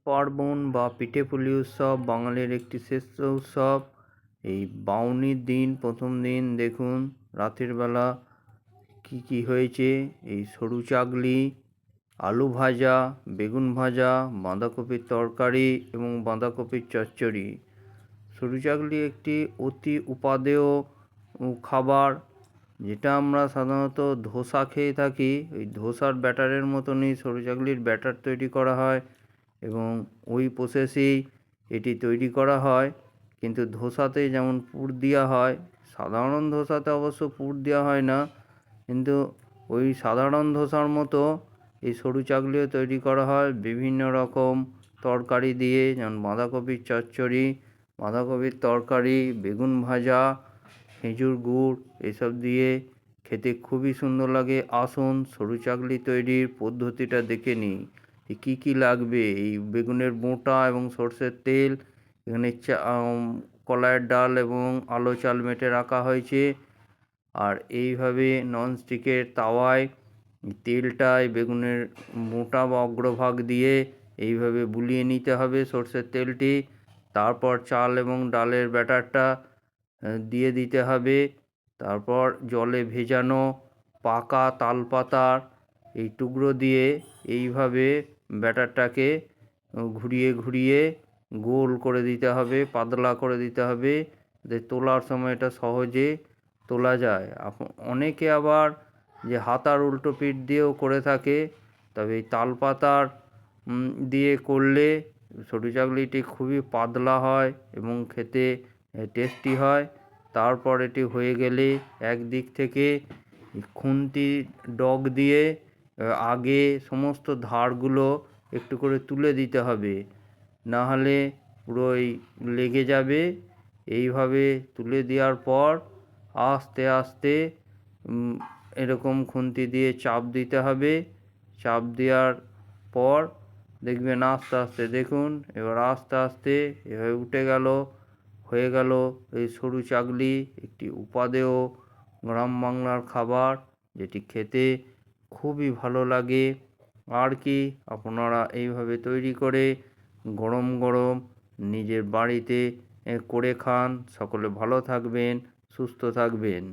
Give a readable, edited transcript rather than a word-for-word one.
পার্বণ বা পিঠেপুলি উৎসব বাঙালির একটি শ্রেষ্ঠ উৎসব। এই বাউনির দিন, প্রথম দিন দেখুন রাতের বেলা কি কি হয়েছে। এই সরু চাগলি, আলু ভাজা, বেগুন ভাজা, বাঁধাকপির তরকারি এবং বাঁধাকপির চচ্চড়ি। সরু চাগলি একটি অতি উপাদেয় খাবার, যেটা আমরা সাধারণত ধোসা খেয়ে থাকি। ওই ধোসার ব্যাটারের মতনই সরু চাগলির ব্যাটার তৈরি করা হয় এবং ওই প্রসেসেই এটি তৈরি করা হয়। কিন্তু ধোসাতে যেমন পুর দেওয়া হয়, সাধারণ ধোসাতে অবশ্য পুর দেওয়া হয় না, কিন্তু ওই সাধারণ ধোসার মতো এই সরু চাগলিও তৈরি করা হয় বিভিন্ন রকম তরকারি দিয়ে, যেমন বাঁধাকপির চচ্চড়ি, বাঁধাকপির তরকারি, বেগুন ভাজা, খেজুর গুড় এসব দিয়ে খেতে খুবই সুন্দর লাগে। আসুন সরু চাগলি তৈরির পদ্ধতিটা দেখে নিই। কী কী লাগবে: এই বেগুনের বোঁটা এবং সরষের তেল, এখানে কলাইয়ের ডাল এবং আলো চাল মেটে রাখা হয়েছে। আর এইভাবে ননস্টিকের তাওয়ায় তেলটায় বেগুনের মোটা বা অগ্রভাগ দিয়ে এইভাবে বুলিয়ে নিতে হবে সরষের তেলটি। তারপর চাল এবং ডালের ব্যাটারটা দিয়ে দিতে হবে। তারপর জলে ভেজানো পাকা তালপাতার এই টুকরো দিয়ে এইভাবে ব্যাটারটাকে ঘুরিয়ে ঘুরিয়ে গোল করে দিতে হবে, পাতলা করে দিতে হবে, যাতে তোলার সময় এটা সহজে তোলা যায়। অনেকে আবার যে হাতার উল্টো পিঠ দিয়েও করে থাকে, তবে এই তালপাতার দিয়ে করলে সরু চাগলিটি খুবই পাতলা হয় এবং খেতে টেস্টি হয়। তারপর এটি হয়ে গেলে একদিক থেকে খুন্তি ডগ দিয়ে আগে সমস্ত ধারগুলো একটু করে তুলে দিতে হবে, না হলে পুরোই লেগে যাবে। এইভাবে তুলে দেওয়ার পর আস্তে আস্তে এরকম খুন্তি দিয়ে চাপ দিতে হবে। চাপ দেওয়ার পর দেখবেন আস্তে আস্তে, দেখুন এবার আস্তে আস্তে এভাবে উঠে গেল, হয়ে গেল এই সরু চাগলি, একটি উপাদেয় গ্রাম বাংলার খাবার, যেটি খেতে খুবই ভালো লাগে। আর কি, আপনারা এইভাবে তৈরি করে গরম গরম নিজের বাড়িতে করে খান। সকলে ভালো থাকবেন, সুস্থ থাকবেন।